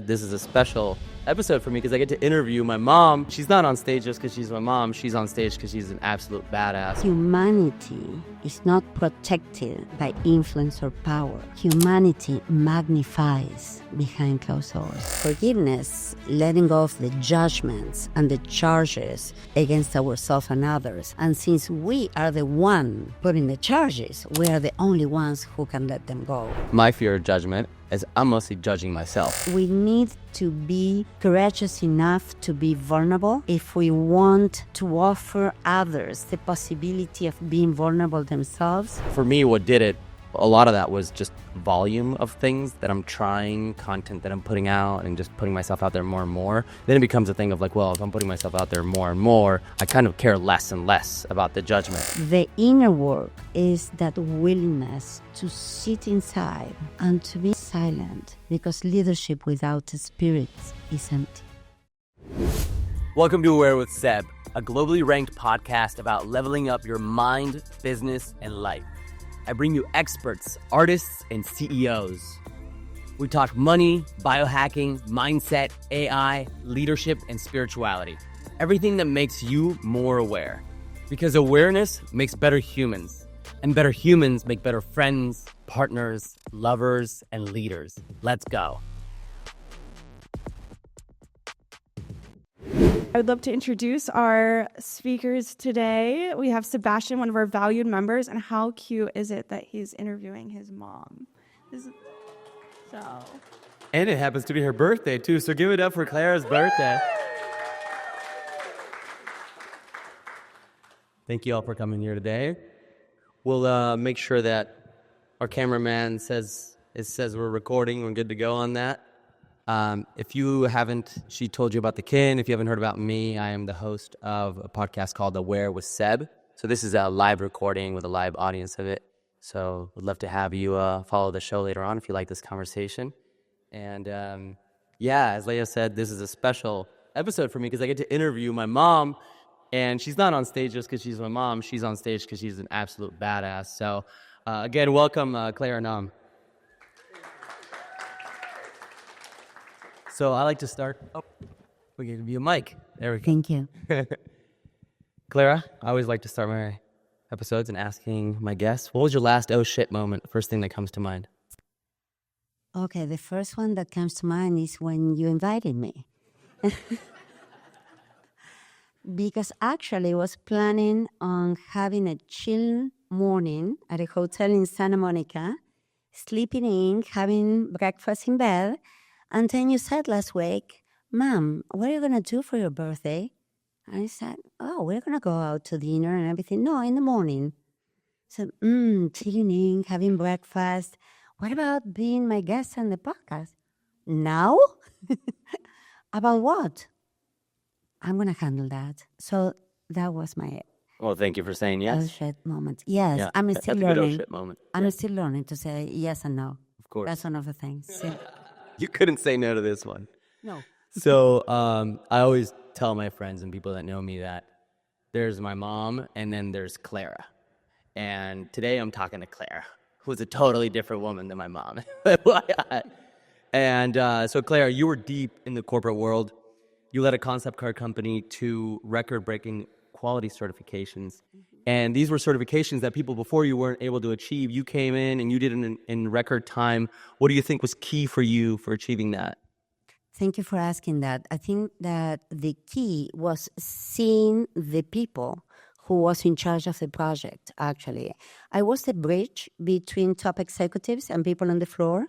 said, this is a special episode for me because I get to interview my mom. She's not on stage just because she's my mom. She's on stage because she's an absolute badass. Humanity is not protected by influence or power. Humanity magnifies behind closed doors. Forgiveness, letting go of the judgments and the charges against ourselves and others. And since we are the one putting the charges, we are the only ones who can let them go. My fear of judgment is I'm mostly judging myself. We need to be courageous enough to be vulnerable if we want to offer others the possibility of being vulnerable themselves. For me, what did it, a lot of that was just volume of things that I'm trying, content that I'm putting out, and just putting myself out there more and more. Then it becomes a thing of like, well, if I'm putting myself out there more and more, I kind of care less and less about the judgment. The inner work is that willingness to sit inside and to be silent, because leadership without a spirit is empty. Welcome to Aware with Seb, a globally ranked podcast about leveling up your mind, business, and life. I bring you experts, artists, and CEOs. We talk money, biohacking, mindset, AI, leadership, and spirituality. Everything that makes you more aware. Because awareness makes better humans. And better humans make better friends, partners, lovers, and leaders. Let's go. I would love to introduce our speakers today. We have Sebastian, one of our valued members, and how cute is it that he's interviewing his mom? And it happens to be her birthday, too, so give it up for Clara's birthday. Thank you all for coming here today. We'll make sure that our cameraman says we're recording. We're good to go on that. If you haven't, she told you about the kin. If you haven't heard about me, I am the host of a podcast called Aware with Seb. So this is a live recording with a live audience of it. So would love to have you follow the show later on if you like this conversation. And as Leia said, this is a special episode for me because I get to interview my mom. And she's not on stage just because she's my mom. She's on stage because she's an absolute badass. So again, welcome Clara Naum. So I like to start. Oh, we give you a mic. There we go. Thank you. Clara, I always like to start my episodes and asking my guests, what was your last oh shit moment? The first thing that comes to mind. Okay, the first one that comes to mind is when you invited me. Because actually I was planning on having a chill morning at a hotel in Santa Monica, sleeping in, having breakfast in bed. And then you said last week, Mom, what are you going to do for your birthday? And I said, oh, we're going to go out to dinner and everything. No, in the morning. So, chilling in, having breakfast. What about being my guest on the podcast? Now? About what? I'm going to handle that. So that was my Well, thank you for saying yes. oh shit moment. Yes, Yeah, I'm that's still a good learning. oh shit moment. I'm still learning to say yes and no. Of course. That's one of the things. Yeah. You couldn't say no to this one. No. So I always tell my friends and people that know me that there's my mom and then there's Clara. And today I'm talking to Clara, who's a totally different woman than my mom. And so Clara, you were deep in the corporate world. You led a concept car company to record-breaking quality certifications. And these were certifications that people before you weren't able to achieve. You came in and you did it in record time. What do you think was key for you for achieving that? Thank you for asking that. I think that the key was seeing the people who was in charge of the project, actually. I was the bridge between top executives and people on the floor.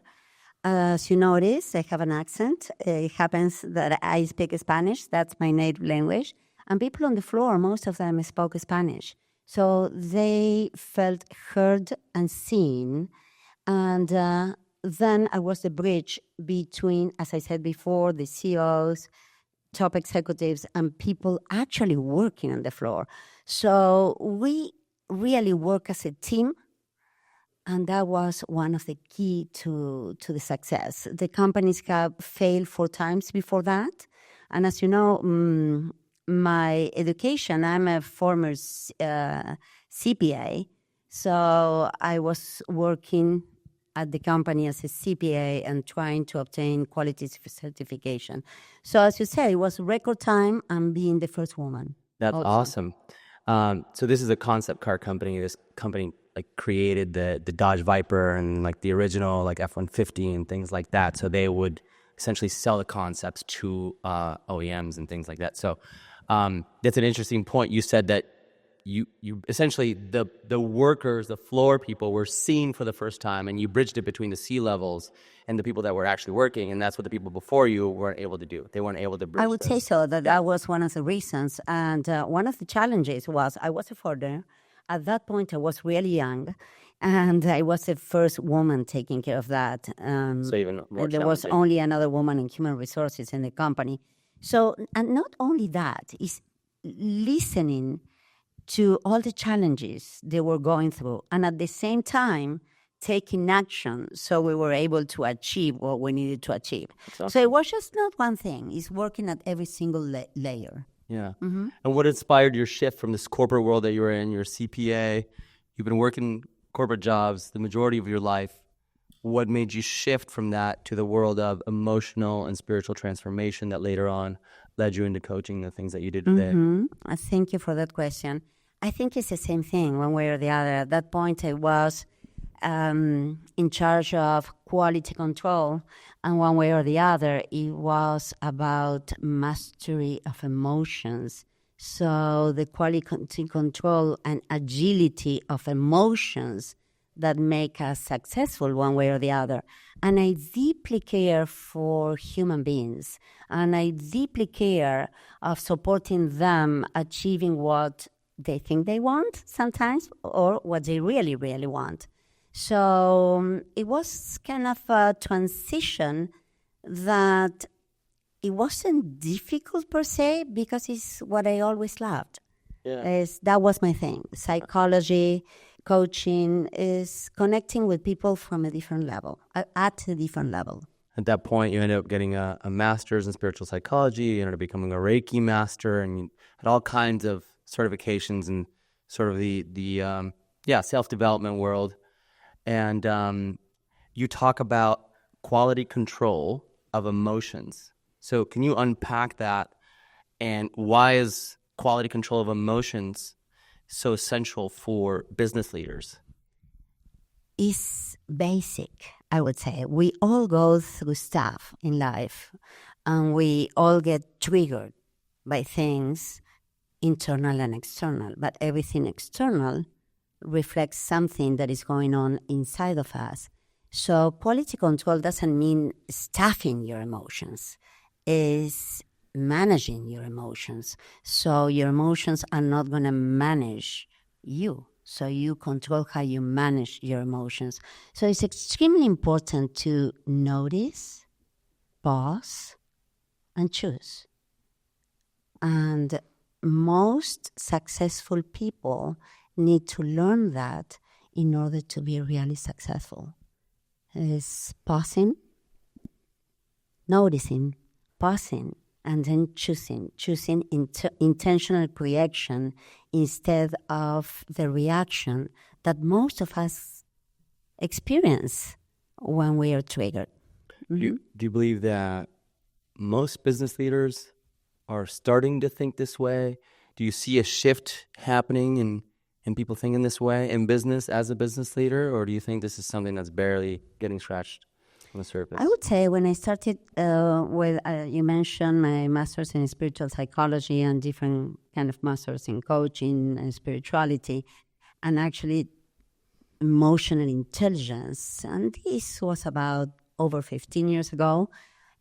As you notice, I have an accent. It happens that I speak Spanish. That's my native language. And people on the floor, most of them spoke Spanish. So they felt heard and seen. And then I was the bridge between, as I said before, the CEOs, top executives, and people actually working on the floor. So we really work as a team. And that was one of the key to the success. The companies have failed 4 times before that. And as you know, my education, I'm a former CPA. So I was working at the company as a CPA and trying to obtain quality certification. So as you said, it was record time and being the first woman. That's also. awesome. So this is a concept car company. This company like created the Dodge Viper and like the original like F-150 and things like that. So they would essentially sell the concepts to OEMs and things like that. So that's an interesting point. You said that you essentially the workers, the floor people were seen for the first time, and you bridged it between the C-levels and the people that were actually working, and that's what the people before you weren't able to do. They weren't able to bridge. I would say so, that was one of the reasons. And one of the challenges was I was a foreigner. At that point, I was really young, and I was the first woman taking care of that. So even more there was challenging. only another woman in human resources in the company. So, and not only that, is listening to all the challenges they were going through, and at the same time, taking action so we were able to achieve what we needed to achieve. awesome. So it was just not one thing. It's working at every single layer. Yeah. And what inspired your shift from this corporate world that you were in, your CPA? You've been working corporate jobs the majority of your life. What made you shift from that to the world of emotional and spiritual transformation that later on led you into coaching, the things that you did today? Thank you for that question. I think it's the same thing one way or the other. At that point, I was in charge of quality control, and one way or the other, it was about mastery of emotions. So the quality control and agility of emotions that make us successful one way or the other. And I deeply care for human beings, and I deeply care of supporting them achieving what they think they want sometimes, or what they really, really want. So it was kind of a transition that it wasn't difficult per se, because it's what I always loved. Yeah. That was my thing. Psychology, coaching is connecting with people from a different level, at a different level. At that point, you ended up getting a master's in spiritual psychology. You ended up becoming a Reiki master, and you had all kinds of certifications in sort of the self-development world. And you talk about quality control of emotions. So can you unpack that, and why is quality control of emotions so essential for business leaders? It's basic, I would say. We all go through stuff in life, and we all get triggered by things internal and external. But everything external reflects something that is going on inside of us. So quality control doesn't mean stuffing your emotions. It's managing your emotions. So your emotions are not going to manage you. So you control how you manage your emotions. So it's extremely important to notice, pause, and choose. And most successful people need to learn that in order to be really successful. It's pausing, noticing, pausing, and then choosing intentional reaction instead of the reaction that most of us experience when we are triggered. Do you believe that most business leaders are starting to think this way? Do you see a shift happening in people thinking this way in business as a business leader, or do you think this is something that's barely getting scratched on the surface? I would say when I started with, you mentioned my master's in spiritual psychology and different kind of masters in coaching and spirituality, and actually emotional intelligence. And this was about over 15 years ago.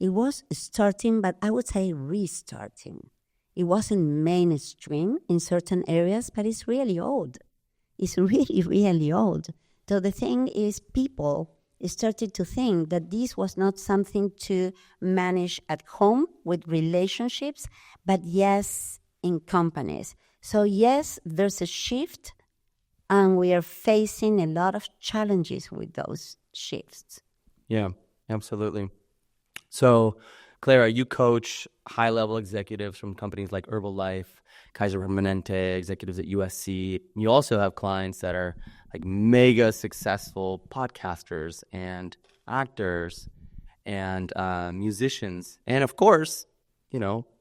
It was starting, but I would say restarting. It wasn't mainstream in certain areas, but it's really old. It's really, really old. So the thing is, people started to think that this was not something to manage at home with relationships, but yes, in companies. So yes, there's a shift, and we are facing a lot of challenges with those shifts. Yeah, absolutely. So Clara, you coach high-level executives from companies like Herbalife, Kaiser Permanente, executives at USC. You also have clients that are like mega successful podcasters and actors and musicians. And of course,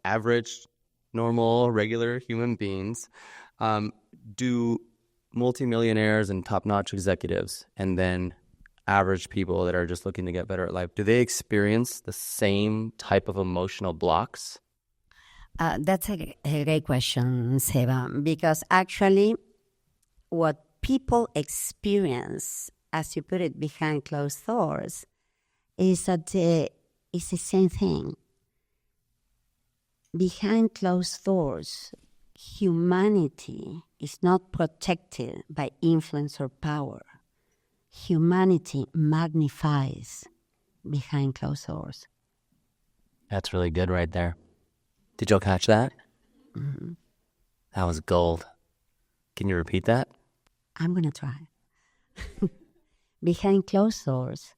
average, normal, regular human beings. Do multimillionaires and top-notch executives and then average people that are just looking to get better at life, do they experience the same type of emotional blocks? That's a great question, Seba, because actually what people experience, as you put it, behind closed doors, is that it's the same thing. Behind closed doors, humanity is not protected by influence or power. Humanity magnifies behind closed doors. That's really good right there. Did y'all catch that? Mm-hmm. That was gold. Can you repeat that? I'm going to try. Behind closed doors,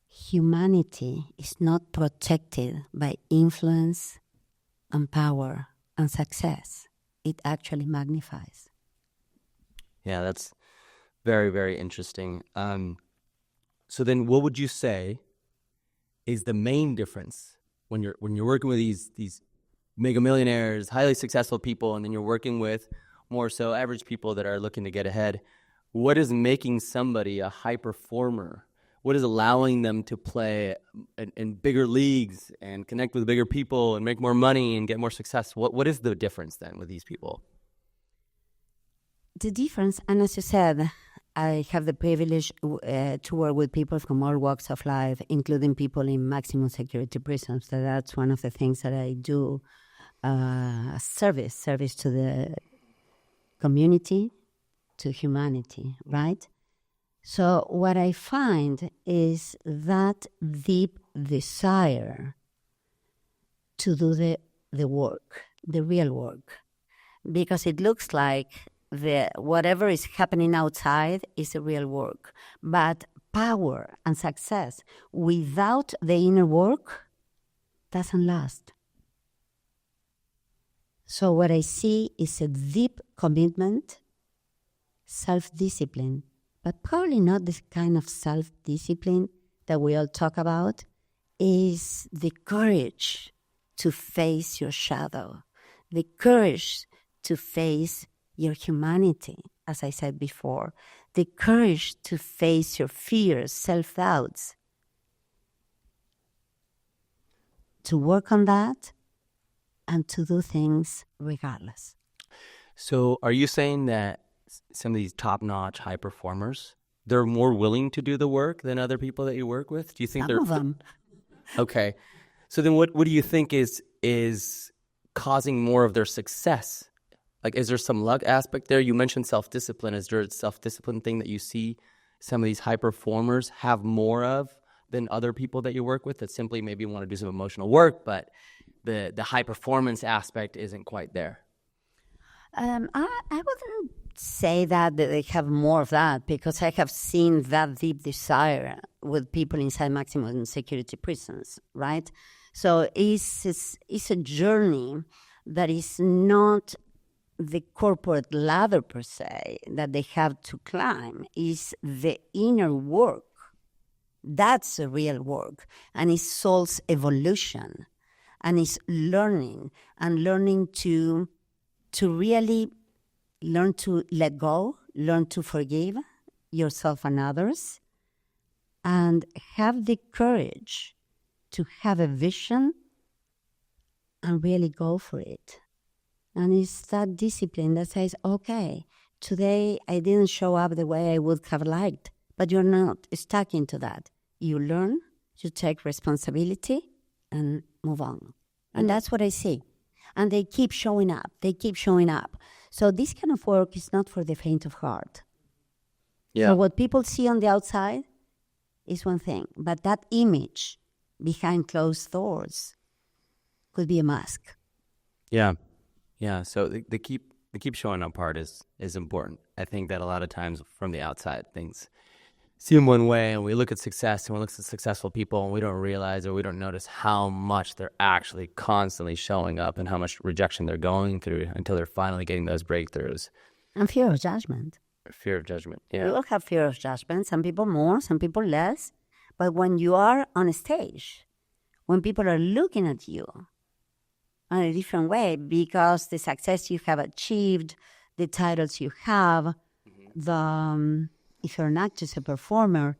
humanity is not protected by influence and power and success. It actually magnifies. Yeah, that's very, very interesting. So then what would you say is the main difference when you're working with these mega millionaires, highly successful people, and then you're working with more so average people that are looking to get ahead? What is making somebody a high performer? What is allowing them to play in bigger leagues and connect with bigger people and make more money and get more success? What is the difference then with these people? The difference, and as you said, I have the privilege to work with people from all walks of life, including people in maximum security prisons. So that's one of the things that I do, service to the community, to humanity, right? So what I find is that deep desire to do the work, the real work, because it looks like whatever is happening outside is the real work. But power and success without the inner work doesn't last. So what I see is a deep commitment, self-discipline, but probably not this kind of self-discipline that we all talk about, is the courage to face your shadow, the courage to face your humanity, as I said before, the courage to face your fears, self-doubts, to work on that and to do things regardless. So are you saying that some of these top-notch high performers, they're more willing to do the work than other people that you work with? Do you think Some of them. Okay. So then what do you think is causing more of their success? Like, is there some luck aspect there? You mentioned self-discipline. Is there a self-discipline thing that you see some of these high performers have more of than other people that you work with that simply maybe want to do some emotional work, but the high performance aspect isn't quite there? I wouldn't say that they have more of that, because I have seen that deep desire with people inside maximum security prisons, right? So it's a journey that is not the corporate ladder per se that they have to climb. Is the inner work. That's the real work, and it's soul's evolution, and it's learning to really learn to let go, learn to forgive yourself and others, and have the courage to have a vision and really go for it. And it's that discipline that says, okay, today I didn't show up the way I would have liked, but you're not stuck into that. You learn, you take responsibility, and move on. And that's what I see. And they keep showing up. So this kind of work is not for the faint of heart. Yeah. So what people see on the outside is one thing, but that image behind closed doors could be a mask. Yeah. Yeah. So the keep showing up part is important. I think that a lot of times from the outside things see them one way, and we look at success and we look at successful people, and we don't realize or we don't notice how much they're actually constantly showing up and how much rejection they're going through until they're finally getting those breakthroughs. And fear of judgment. Fear of judgment. We Yeah. all have fear of judgment. Some people more, some people less. But when you are on a stage, when people are looking at you in a different way because the success you have achieved, the titles you have, if you're an actress, a performer,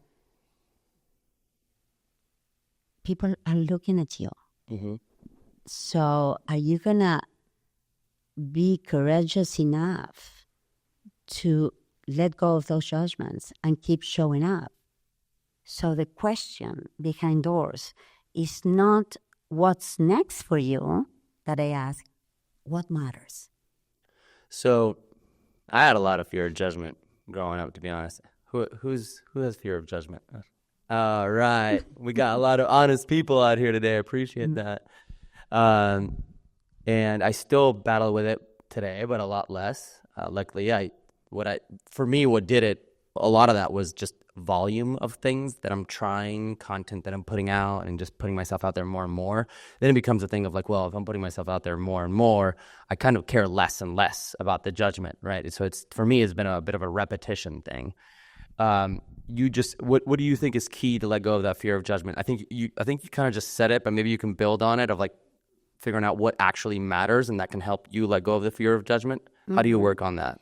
people are looking at you. Mm-hmm. So are you going to be courageous enough to let go of those judgments and keep showing up? So the question behind doors is not what's next for you that I ask, what matters? So I had a lot of fear of judgment growing up, to be honest. Who has fear of judgment? All right. We got a lot of honest people out here today. I appreciate that. And I still battle with it today, but a lot less. Luckily, what did it, a lot of that was just volume of things that I'm trying, content that I'm putting out, and just putting myself out there more and more. Then it becomes a thing of like, well, if I'm putting myself out there more and more, I kind of care less and less about the judgment, right? So for me, it's been a bit of a repetition thing. What do you think is key to let go of that fear of judgment? I think you kind of just said it, but maybe you can build on it of like figuring out what actually matters, and that can help you let go of the fear of judgment. How do you work on that?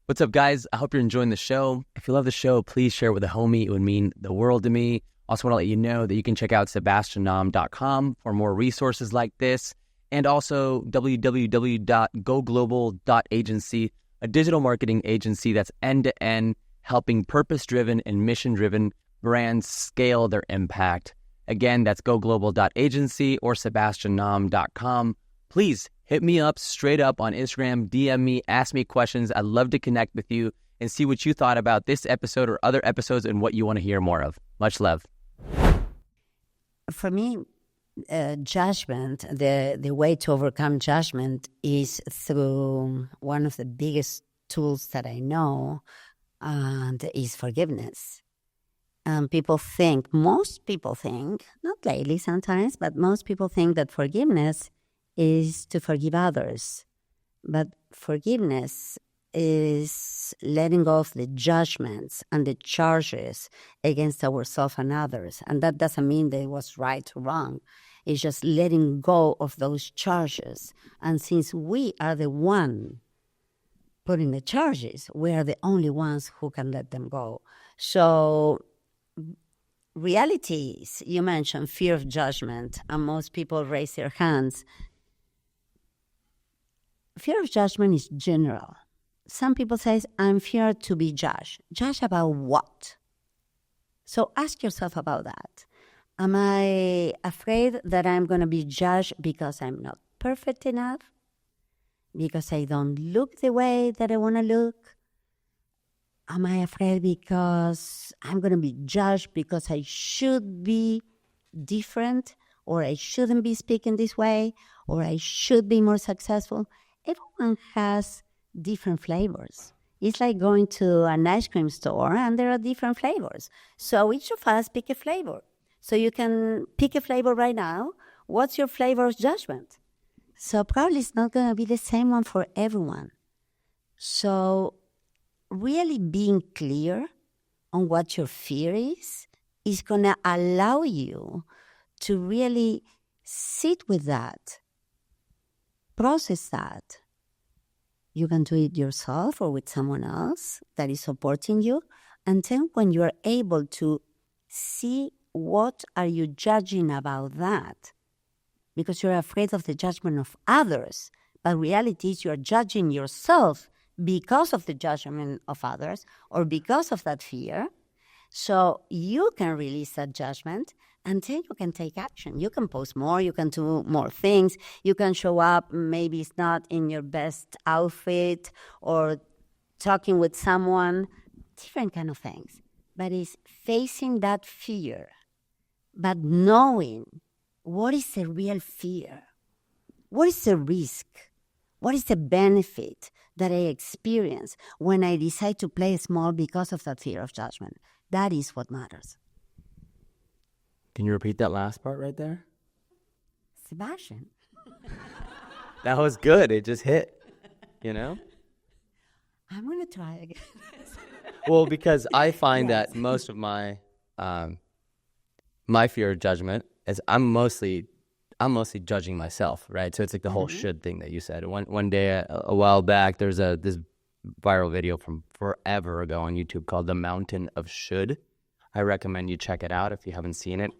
What's up, guys? I hope you're enjoying the show. If you love the show, please share it with a homie. It would mean the world to me. Also want to let you know that you can check out sebastiannaum.com for more resources like this, and also www.goglobal.agency, a digital marketing agency that's end-to-end, helping purpose-driven and mission-driven brands scale their impact. Again, that's goglobal.agency or sebastiannaum.com. Please hit me up straight up on Instagram, DM me, ask me questions. I'd love to connect with you and see what you thought about this episode or other episodes and what you want to hear more of. Much love. For me, judgment, the way to overcome judgment is through one of the biggest tools that I know, and is forgiveness. Most people think, not lately sometimes, but most people think that forgiveness is to forgive others. But forgiveness is letting go of the judgments and the charges against ourselves and others. And that doesn't mean that it was right or wrong. It's just letting go of those charges. And since we are the one putting the charges, we are the only ones who can let them go. So realities, you mentioned fear of judgment, and most people raise their hands. Fear of judgment is general. Some people say, I'm feared to be judged. Judged about what? So ask yourself about that. Am I afraid that I'm going to be judged because I'm not perfect enough? Because I don't look the way that I want to look? Am I afraid because I'm going to be judged because I should be different, or I shouldn't be speaking this way, or I should be more successful? Everyone has different flavors. It's like going to an ice cream store and there are different flavors. So each of us pick a flavor. So you can pick a flavor right now. What's your flavor of judgment? So probably it's not going to be the same one for everyone. So really being clear on what your fear is going to allow you to really sit with that. Process that. You can do it yourself or with someone else that is supporting you. And then when you are able to see what are you judging about that, because you're afraid of the judgment of others, but reality is you're judging yourself because of the judgment of others or because of that fear. So you can release that judgment, and then you can take action. You can post more, you can do more things, you can show up, maybe it's not in your best outfit or talking with someone, different kind of things. But it's facing that fear, but knowing what is the real fear, what is the risk, What is the benefit that I experience when I decide to play small because of that fear of judgment? That is what matters. Can you repeat that last part right there? Sebastian. That was good. It just hit, you know? I'm going to try again. Well, because I find that most of my my fear of judgment is I'm mostly judging myself, right? So it's like the whole should thing that you said. One day a while back, there's this viral video from forever ago on YouTube called "The Mountain of Should." I recommend you check it out if you haven't seen it.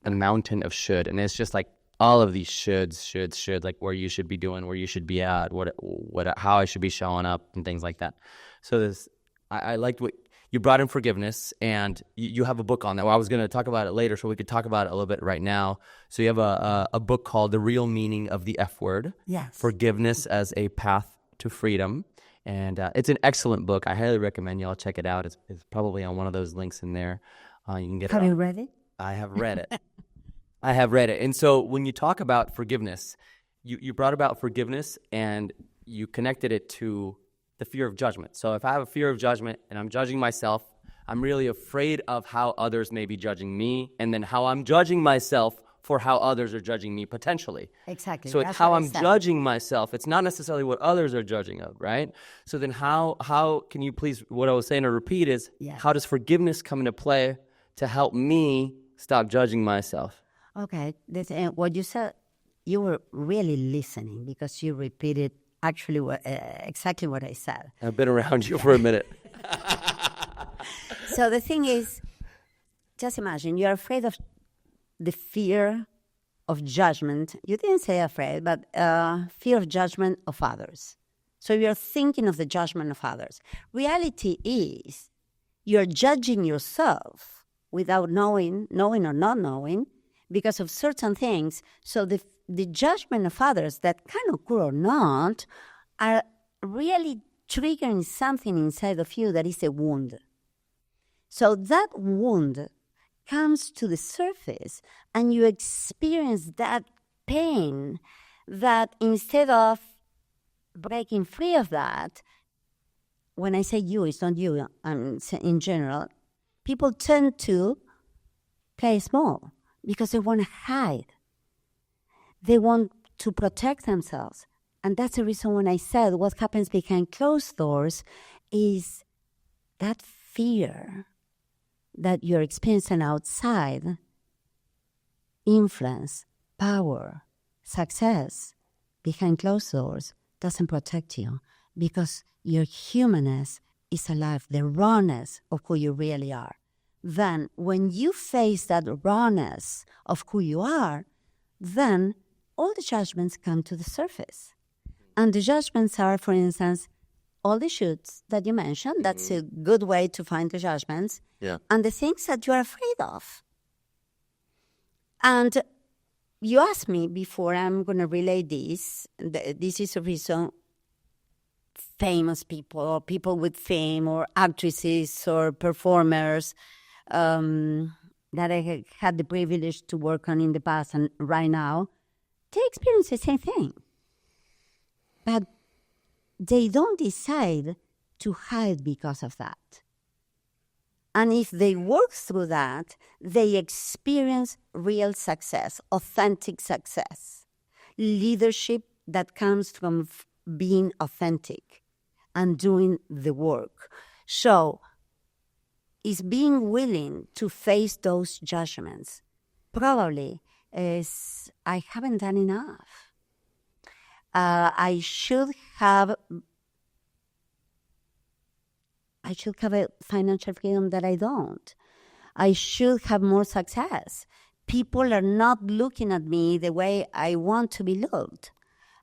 The Mountain of Should, and it's just like all of these should, like where you should be doing, where you should be at, how I should be showing up, and things like that. So I liked what you brought in, forgiveness, and you have a book on that. Well, I was going to talk about it later, so we could talk about it a little bit right now. So you have a book called "The Real Meaning of the F Word." Yes. Forgiveness as a Path to Freedom. And it's an excellent book. I highly recommend y'all check it out. It's probably on one of those links in there. You can get Have it. you read it? I have read it. I have read it. And so when you talk about forgiveness, you brought about forgiveness and you connected it to the fear of judgment. So if I have a fear of judgment and I'm judging myself, I'm really afraid of how others may be judging me, and then how I'm judging myself for how others are judging me potentially. Exactly. So it's how I'm judging myself. It's not necessarily what others are judging of, right? So then how can you please, what I was saying to repeat is, how does forgiveness come into play to help me stop judging myself? Okay. What you said, you were really listening because you repeated actually exactly what I said. I've been around you for a minute. So the thing is, just imagine you're afraid of the fear of judgment. You didn't say afraid, but fear of judgment of others. So you're thinking of the judgment of others. Reality is you're judging yourself without knowing or not knowing because of certain things. So the judgment of others that can occur or not are really triggering something inside of you that is a wound. So that wound comes to the surface and you experience that pain that instead of breaking free of that, when I say you, it's not you, I'm saying in general, people tend to play small because they want to hide. They want to protect themselves. And that's the reason when I said what happens behind closed doors is that fear that you're experiencing outside, influence, power, success, behind closed doors doesn't protect you because your humanness is alive, the rawness of who you really are. Then when you face that rawness of who you are, then all the judgments come to the surface. And the judgments are, for instance, all the shoulds that you mentioned. That's a good way to find the judgments. Yeah. And the things that you are afraid of. And you asked me before, I'm going to relay this. This is a reason famous people or people with fame or actresses or performers that I had the privilege to work on in the past and right now, they experience the same thing. But they don't decide to hide because of that. And if they work through that, they experience real success, authentic success, leadership that comes from being authentic and doing the work. So is being willing to face those judgments. Probably is I haven't done enough. I should have a financial freedom that I don't. I should have more success. People are not looking at me the way I want to be looked.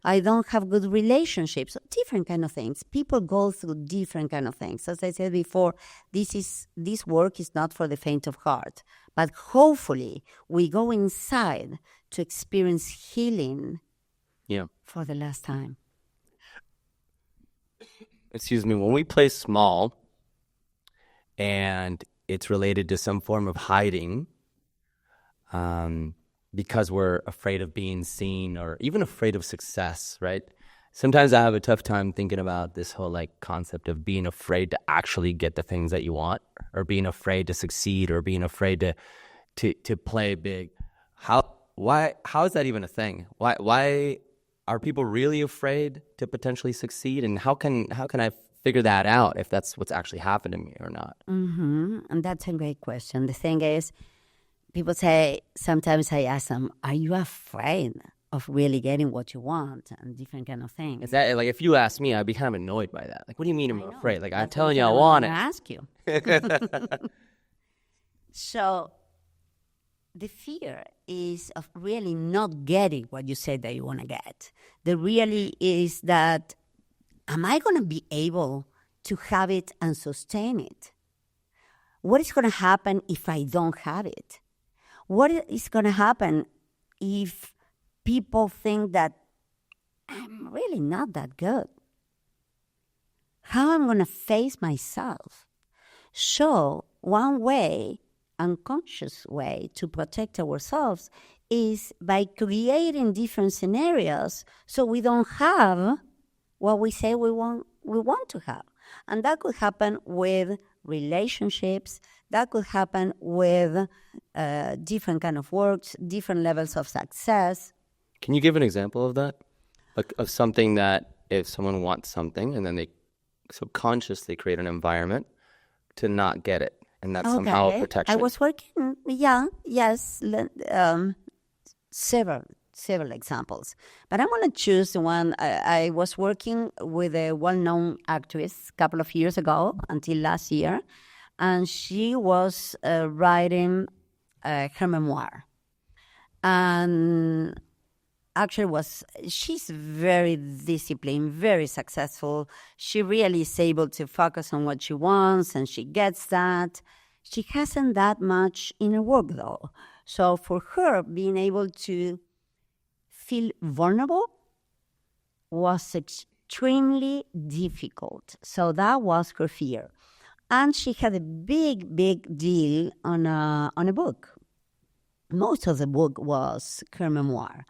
I don't have good relationships, different kind of things. People go through different kind of things. As I said before, this work is not for the faint of heart. But hopefully we go inside to experience healing for the last time. Excuse me, when we play small and it's related to some form of hiding, because we're afraid of being seen or even afraid of success, right? Sometimes I have a tough time thinking about this whole like concept of being afraid to actually get the things that you want, or being afraid to succeed, or being afraid to play big. How is that even a thing? Why are people really afraid to potentially succeed, and how can I figure that out if that's what's actually happened to me or not? And that's a great question. The thing is, people say, sometimes I ask them, are you afraid of really getting what you want, and different kind of things? Is that like, if you ask me, I'd be kind of annoyed by that. Like, what do you mean I'm afraid? Like, I'm That's telling you what I was want gonna it. ask you. So the fear is of really not getting what you say that you want to get. The really is that, am I going to be able to have it and sustain it? What is going to happen if I don't have it? What is going to happen if people think that I'm really not that good? How am I going to face myself? So one way, unconscious way to protect ourselves is by creating different scenarios so we don't have what we say we want to have. And that could happen with relationships, that could happen with different kind of works, different levels of success. Can you give an example of that? Like, of something that if someone wants something and then they subconsciously create an environment to not get it, and that's somehow a protection. I was working, several examples. But I'm going to choose the one. I was working with a well-known actress a couple of years ago, until last year, and she was writing her memoir. And actually she's very disciplined, very successful. She really is able to focus on what she wants, and she gets that. She hasn't that much inner work, though. So for her, being able to feel vulnerable was extremely difficult. So that was her fear. And she had a big, big deal on a book. Most of the book was her memoir.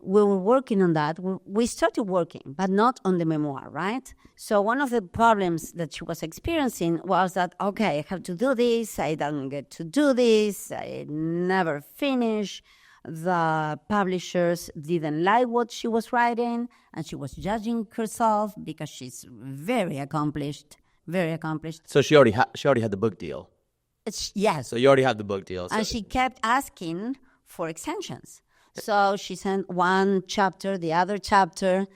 We were working on that. We started working, but not on the memoir, right? So one of the problems that she was experiencing was that, okay, I have to do this, I don't get to do this, I never finish. The publishers didn't like what she was writing, and she was judging herself because she's very accomplished, very accomplished. So she already had the book deal. Yes. So you already have the book deal. And she kept asking for extensions. So she sent one chapter, the other chapter,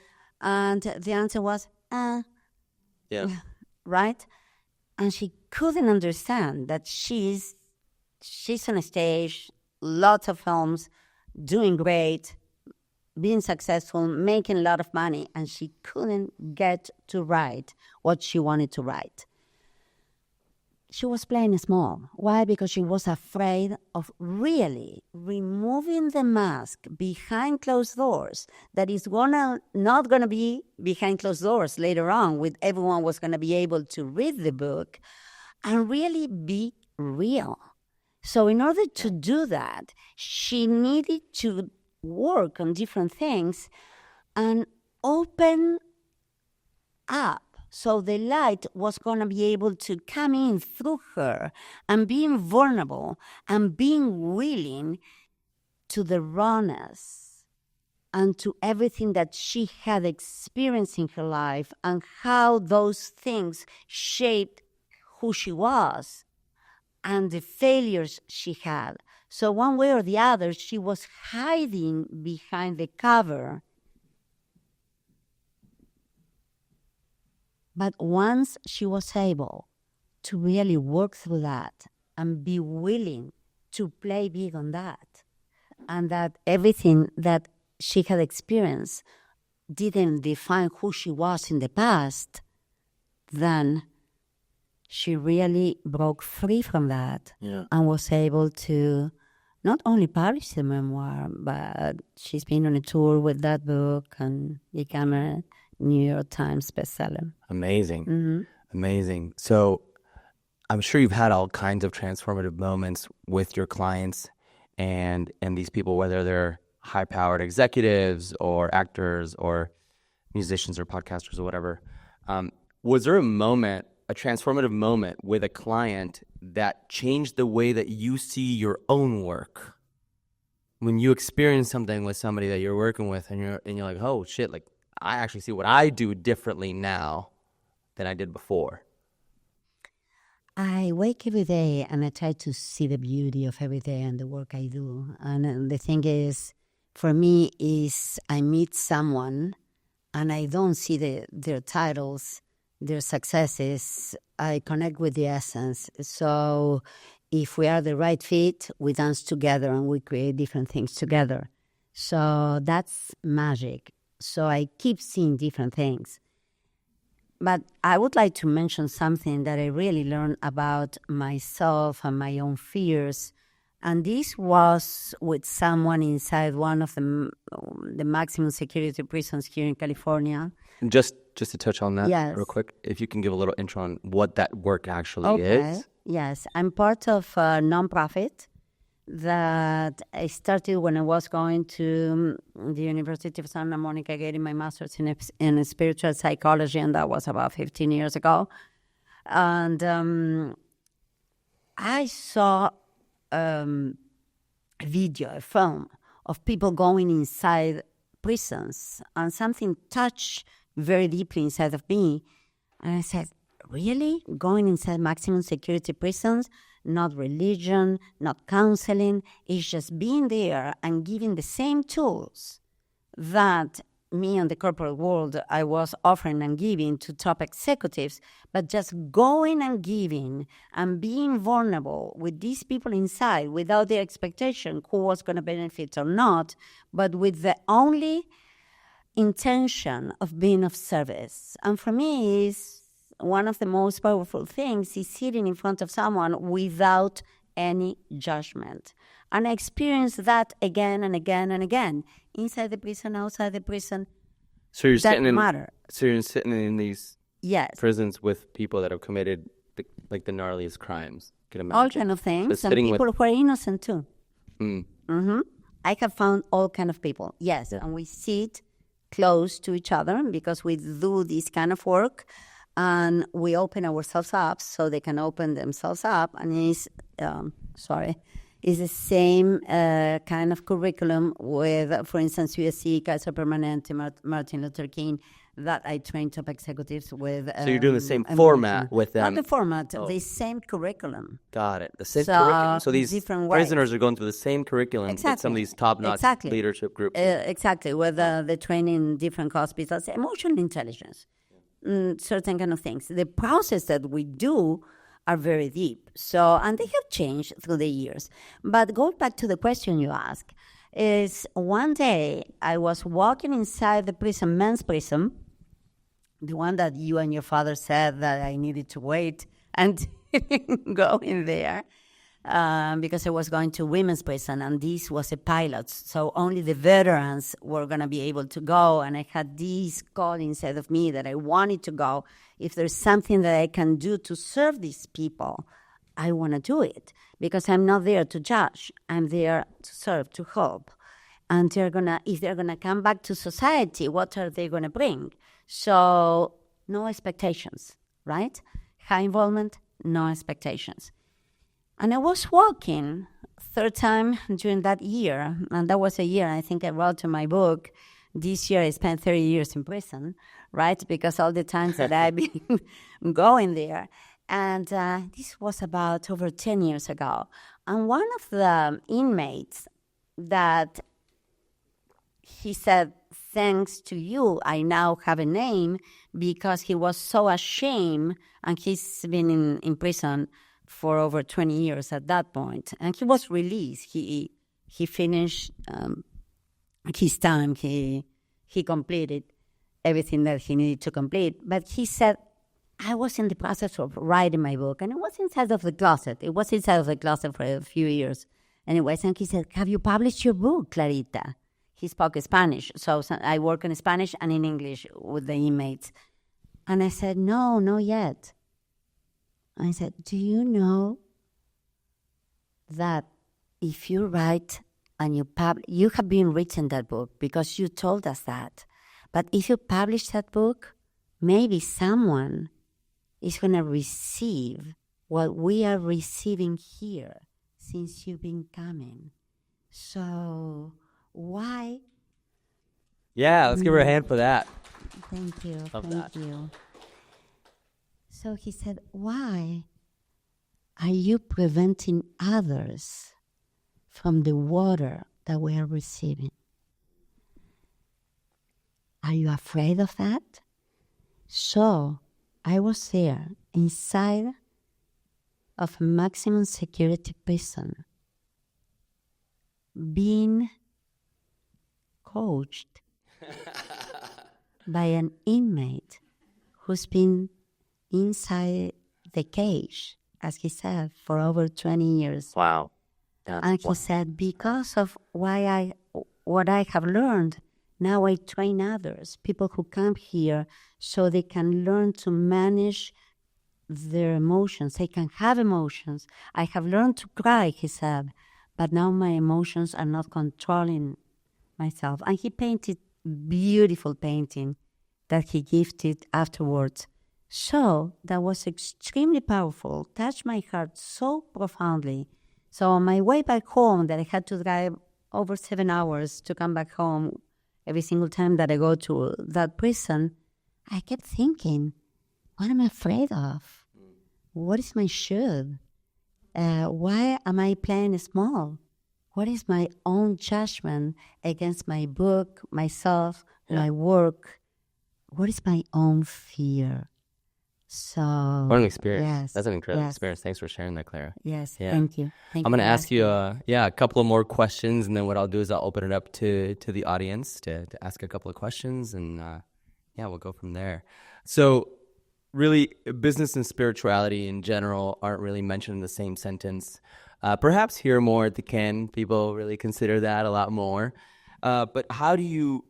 and the answer was, yeah, right? And she couldn't understand that she's on a stage, lots of films, doing great, being successful, making a lot of money, and she couldn't get to write what she wanted to write. She was playing small. Why? Because she was afraid of really removing the mask behind closed doors that is not going to be behind closed doors later on, with everyone was going to be able to read the book and really be real. So in order to do that, she needed to work on different things and open up. So the light was going to be able to come in through her, and being vulnerable and being willing to the rawness and to everything that she had experienced in her life, and how those things shaped who she was and the failures she had. So one way or the other, she was hiding behind the cover. But once she was able to really work through that and be willing to play big on that, and that everything that she had experienced didn't define who she was in the past, then she really broke free from that and was able to not only publish the memoir, but she's been on a tour with that book and become a New York Times bestseller. Amazing. Mm-hmm. Amazing. So I'm sure you've had all kinds of transformative moments with your clients and these people, whether they're high-powered executives or actors or musicians or podcasters or whatever. Was there a moment, a transformative moment with a client that changed the way that you see your own work? When you experience something with somebody that you're working with and you're like, oh shit, like I actually see what I do differently now than I did before. I wake every day and I try to see the beauty of every day and the work I do. And the thing is, for me, is I meet someone and I don't see their titles, their successes. I connect with the essence. So if we are the right fit, we dance together and we create different things together. So that's magic. So I keep seeing different things. But I would like to mention something that I really learned about myself and my own fears. And this was with someone inside one of the maximum security prisons here in California. Just to touch on that Yes. real quick, if you can give a little intro on what that work actually is. Yes, I'm part of a nonprofit that I started when I was going to the University of Santa Monica getting my master's in spiritual psychology, and that was about 15 years ago. And I saw a video, a film of people going inside prisons, and something touched very deeply inside of me. And I said, really? Going inside maximum security prisons? Not religion, not counseling. It's just being there and giving the same tools that me and the corporate world I was offering and giving to top executives, but just going and giving and being vulnerable with these people inside without the expectation who was going to benefit or not, but with the only intention of being of service. And for me, is one of the most powerful things is sitting in front of someone without any judgment. And I experienced that again and again and again, inside the prison, outside the prison. So you're sitting in these prisons with people that have committed the gnarliest crimes. Can imagine. All kind of things, So and people who are innocent too. Mm. I have found all kind of people, yes, and we sit close to each other because we do this kind of work. And we open ourselves up so they can open themselves up. And it's the same kind of curriculum with, for instance, USC, Kaiser Permanente, Martin Luther King, that I train top executives with. So you're doing the same format with them? Not the format, the same curriculum. Got it. The same curriculum. So these prisoners are going through the same curriculum with some of these top-notch leadership groups. Exactly, with the training in different hospitals, emotional intelligence. Certain kind of things. The process that we do are very deep. So, and they have changed through the years. But going back to the question you asked, is one day I was walking inside the prison, men's prison, the one that you and your father said that I needed to wait and go in there. Because I was going to women's prison, and this was a pilot, so only the veterans were going to be able to go, and I had this call inside of me that I wanted to go. If there's something that I can do to serve these people, I want to do it, because I'm not there to judge. I'm there to serve, to help. And if they're gonna come back to society, what are they going to bring? So no expectations, right? High involvement, no expectations. And I was walking third time during that year, and that was a year I think I wrote in my book. This year I spent 30 years in prison, right? Because all the times that I've been going there. And this was about over 10 years ago. And one of the inmates that he said, thanks to you, I now have a name, because he was so ashamed, and he's been in prison for over 20 years at that point. And he was released. He finished his time. He completed everything that he needed to complete. But he said, I was in the process of writing my book, and it was inside of the closet. It was inside of the closet for a few years. Anyways, and he said, have you published your book, Clarita? He spoke Spanish. So I work in Spanish and in English with the inmates. And I said, no, not yet. I said, do you know that if you write and you have been written that book because you told us that. But if you publish that book, maybe someone is going to receive what we are receiving here since you've been coming. So why? Yeah, let's give her a hand for that. Thank you. Love Thank that. you. So he said, why are you preventing others from the water that we are receiving? Are you afraid of that? So I was there inside of a maximum security prison, being coached by an inmate who's been inside the cage, as he said, for over 20 years. Wow. And he said, because of what I have learned, now I train others, people who come here, so they can learn to manage their emotions. They can have emotions. I have learned to cry, he said, but now my emotions are not controlling myself. And he painted beautiful painting that he gifted afterwards. So that was extremely powerful, touched my heart so profoundly. So on my way back home, that I had to drive over 7 hours to come back home every single time that I go to that prison, I kept thinking, what am I afraid of? What is my should? Why am I playing small? What is my own judgment against my book, myself, my work? What is my own fear? So What an experience. yes, That's an incredible yes, experience. Thanks for sharing that, Clara. yes. Yeah. Thank you. Thank I'm going to for ask you, asking. a couple of more questions, and then what I'll do is I'll open it up to the audience to ask a couple of questions, and we'll go from there. So, really, business and spirituality in general aren't really mentioned in the same sentence. Perhaps here more at the Ken, people really consider that a lot more. But how do you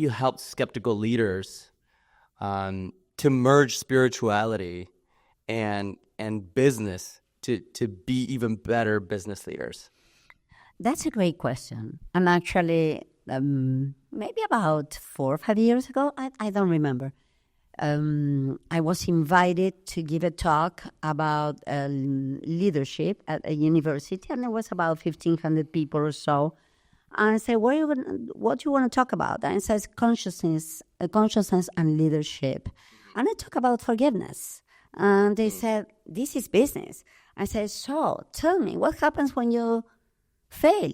help skeptical leaders to merge spirituality and business to be even better business leaders? That's a great question. And actually, maybe about 4 or 5 years ago, I don't remember, I was invited to give a talk about leadership at a university, and there was about 1,500 people or so. And I said, what do you want to talk about? And it says consciousness and leadership. And I talk about forgiveness. And they said, this is business. I said, so tell me, what happens when you fail?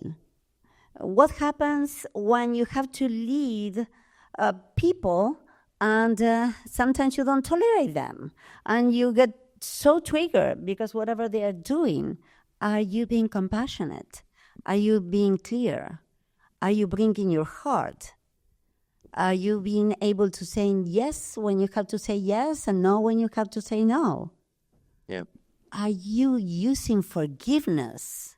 What happens when you have to lead people and sometimes you don't tolerate them and you get so triggered because whatever they are doing, are you being compassionate? Are you being clear? Are you bringing your heart? Are you being able to say yes when you have to say yes and no when you have to say no? Yeah. Are you using forgiveness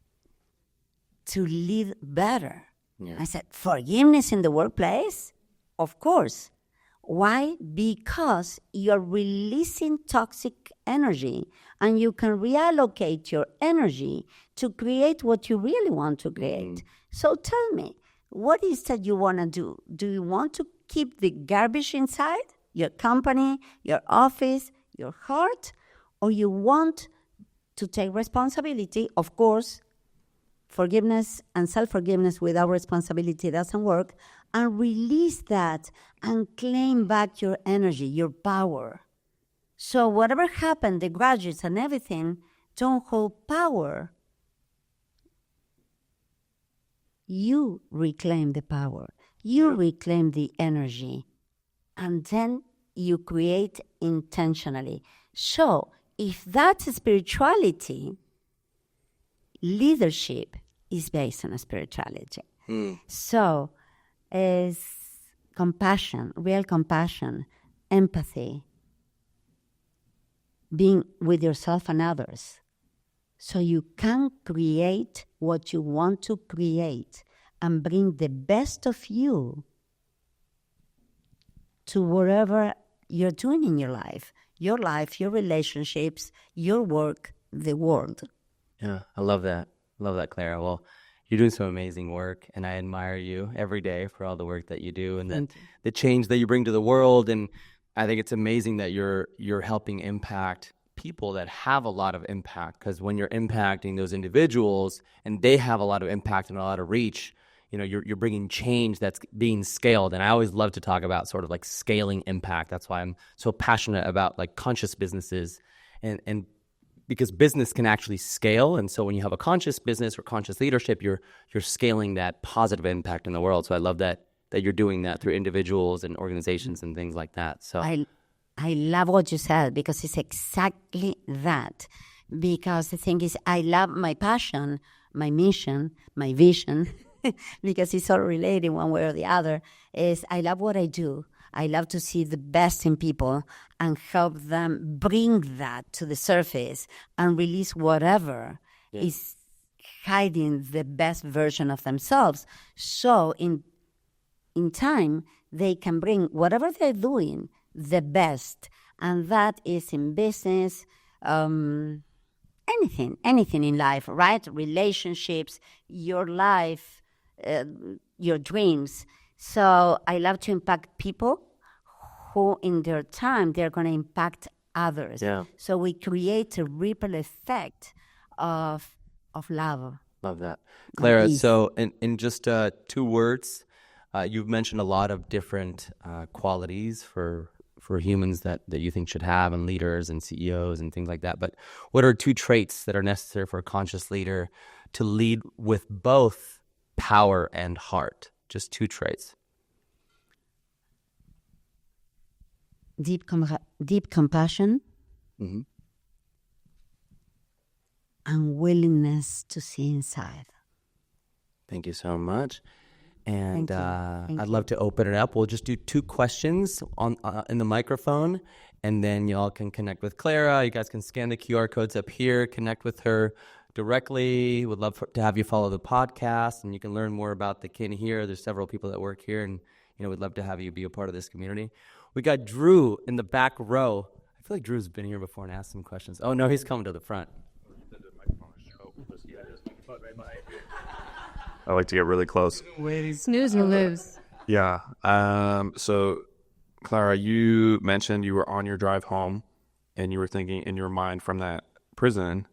to lead better? Yeah. I said, forgiveness in the workplace? Of course. Why? Because you're releasing toxic energy and you can reallocate your energy to create what you really want to create. So tell me, what is that you want to do? Do you want to keep the garbage inside your company, your office, your heart? Or you want to take responsibility? Of course, forgiveness and self-forgiveness without responsibility doesn't work. And release that and claim back your energy, your power. So whatever happened, the grudges and everything don't hold power. You reclaim the power. You reclaim the energy. And then you create intentionally. So if that's spirituality, leadership is based on spirituality. So is compassion, real compassion, empathy, being with yourself and others. So you can create what you want to create and bring the best of you to wherever you're doing in your life, your relationships, your work, the world. Yeah, I love that. Love that, Clara. Well, You're doing some amazing work, and I admire you every day for all the work that you do and Thank the change that you bring to the world. And I think it's amazing that you're helping impact people that have a lot of impact, because when you're impacting those individuals and they have a lot of impact and a lot of reach, you're bringing change that's being scaled. And I always love to talk about sort of like scaling impact. That's why I'm so passionate about like conscious businesses and because business can actually scale. And so when you have a conscious business or conscious leadership, you're scaling that positive impact in the world. So I love that you're doing that through individuals and organizations and things like that. So I love what you said, because it's exactly that. Because the thing is, I love my passion, my mission, my vision, because it's all related one way or the other, is I love what I do. I love to see the best in people and help them bring that to the surface and release whatever is hiding the best version of themselves. So in time, they can bring whatever they're doing, the best. And that is in business, anything in life, right? Relationships, your life, your dreams. So I love to impact people who in their time, they're going to impact others. Yeah. So we create a ripple effect of love. love that. Clara, Peace. so in just 2 words, you've mentioned a lot of different qualities for humans that you think should have, and leaders and CEOs and things like that. But what are 2 traits that are necessary for a conscious leader to lead with both power and heart? Just 2 traits. Deep compassion, Mm-hmm. and willingness to see inside. Thank you so much. And Thank you. Thank I'd you. love to open it up. We'll just do 2 questions on in the microphone, and then y'all can connect with Clara. You guys can scan the QR codes up here, connect with her directly. Would love to have you follow the podcast, and you can learn more about the kin here. There's several people that work here, and we'd love to have you be a part of this community. We got Drew in the back row. I feel like Drew's been here before and asked some questions. Oh no, he's coming to the front. I like to get really close. Snooze and lose. Yeah. So, Clara, you mentioned you were on your drive home and you were thinking in your mind from that prison,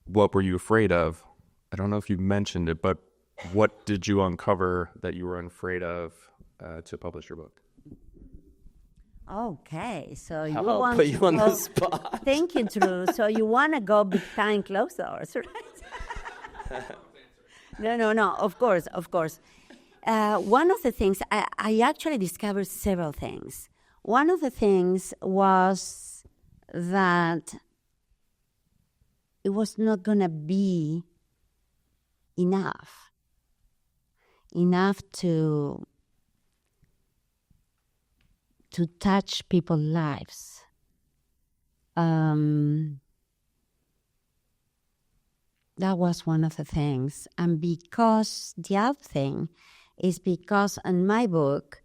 what were you afraid of? I don't know if you mentioned it, but what did you uncover that you were afraid of to publish your book? Okay, so you I'll want put you to on the go- spot. Thank you, Drew. So you want to go behind closed doors, right? No. Of course. One of the things I actually discovered several things. One of the things was that it was not going to be enough to touch people's lives. That was one of the things. And because the other thing is because in my book,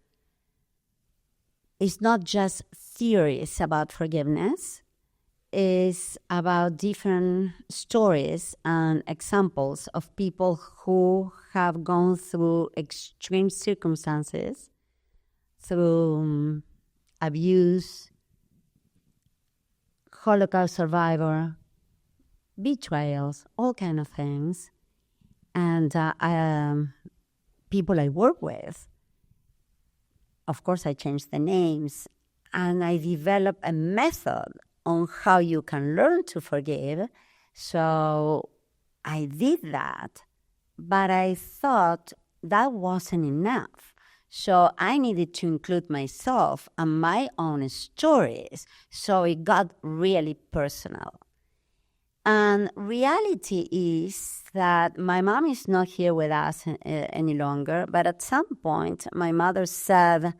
it's not just theories about forgiveness, it's about different stories and examples of people who have gone through extreme circumstances, through abuse, Holocaust survivor, betrayals, all kind of things. And people I work with, of course, I changed the names, and I developed a method on how you can learn to forgive. So I did that, but I thought that wasn't enough. So I needed to include myself and my own stories. So it got really personal. And reality is that my mom is not here with us any longer, but at some point my mother said,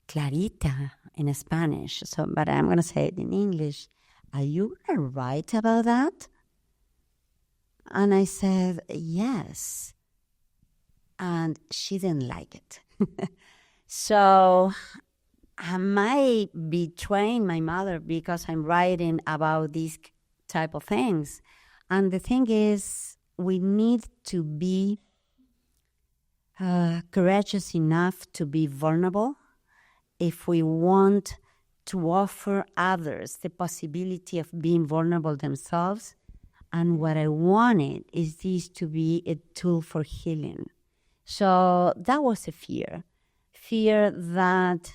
Clarita, in Spanish, but I'm going to say it in English, are you going to write about that? And I said, yes. And she didn't like it. So am I betraying my mother because I'm writing about these type of things? And the thing is, we need to be courageous enough to be vulnerable if we want to offer others the possibility of being vulnerable themselves. And what I wanted is this to be a tool for healing. So that was a fear that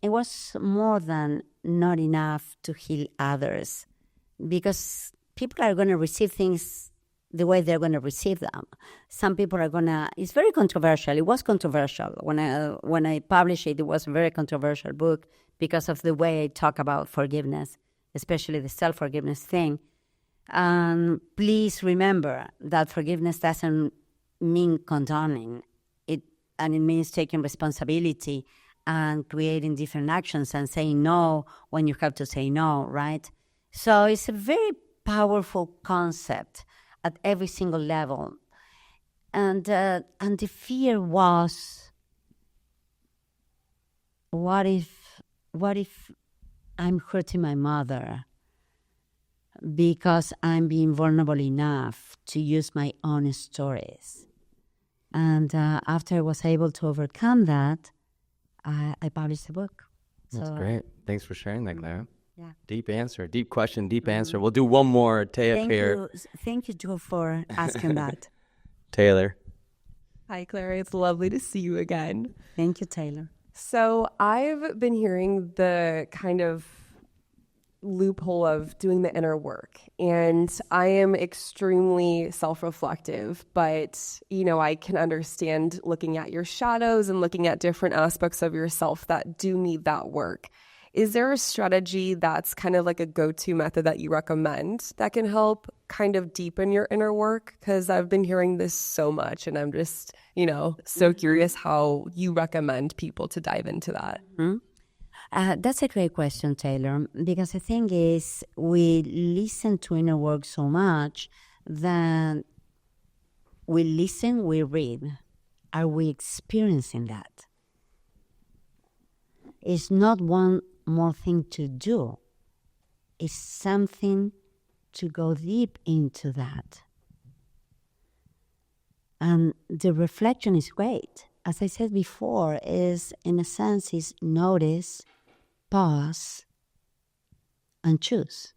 it was more than not enough to heal others, because people are going to receive things the way they're going to receive them. Some people are going to, it's very controversial. It was controversial. When I published it, it was a very controversial book because of the way I talk about forgiveness, especially the self-forgiveness thing. And please remember that forgiveness doesn't mean condoning it, and it means taking responsibility and creating different actions and saying no when you have to say no, right? So it's a very powerful concept at every single level. And the fear was, what if I'm hurting my mother because I'm being vulnerable enough to use my own stories? And after I was able to overcome that, I published the book. That's great. Thanks for sharing that, Clara. Yeah. Deep answer, deep question, deep answer. We'll do one more tee up here. Thank you, Joe, for asking that. Taylor. Hi, Clara. It's lovely to see you again. Thank you, Taylor. So I've been hearing the kind of loophole of doing the inner work, and I am extremely self-reflective, but I can understand looking at your shadows and looking at different aspects of yourself that do need that work. Is there a strategy that's kind of like a go-to method that you recommend that can help kind of deepen your inner work? Because I've been hearing this so much, and I'm just so curious how you recommend people to dive into that. Mm-hmm. That's a great question, Taylor, because the thing is, we listen to inner work so much that we listen, we read. Are we experiencing that? It's not one more thing to do. It's something to go deep into that. And the reflection is great. As I said before, is in a sense is notice, pause, and choose.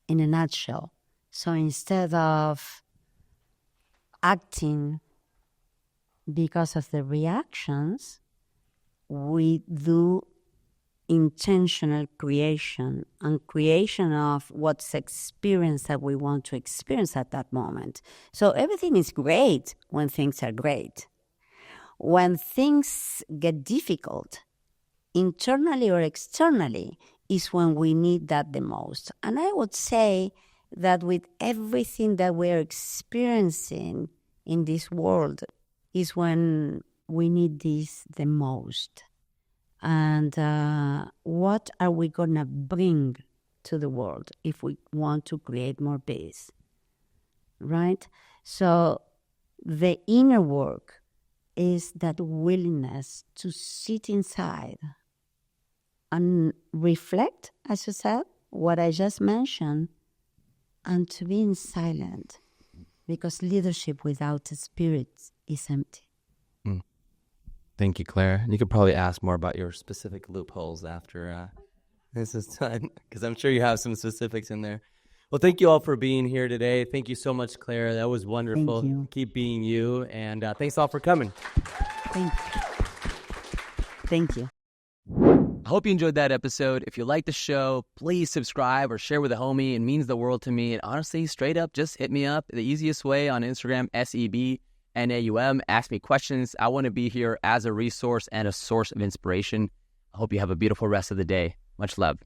In a nutshell. So instead of acting because of the reactions, we do intentional creation and creation of what's experience that we want to experience at that moment. So everything is great when things are great. When things get difficult, internally or externally, is when we need that the most. And I would say that with everything that we're experiencing in this world is when we need this the most. And what are we going to bring to the world if we want to create more peace? Right? So the inner work is that willingness to sit inside and reflect, as you said, what I just mentioned, and to be in silent, because leadership without a spirit is empty. Thank you, Clara. You could probably ask more about your specific loopholes after this is done, because I'm sure you have some specifics in there. Well, thank you all for being here today. Thank you so much, Clara. That was wonderful. Thank you. Keep being you, and thanks all for coming. Thank you. I hope you enjoyed that episode. If you like the show, please subscribe or share with a homie. It means the world to me. And honestly, straight up, just hit me up. The easiest way on Instagram, SEBNAUM. Ask me questions. I want to be here as a resource and a source of inspiration. I hope you have a beautiful rest of the day. Much love.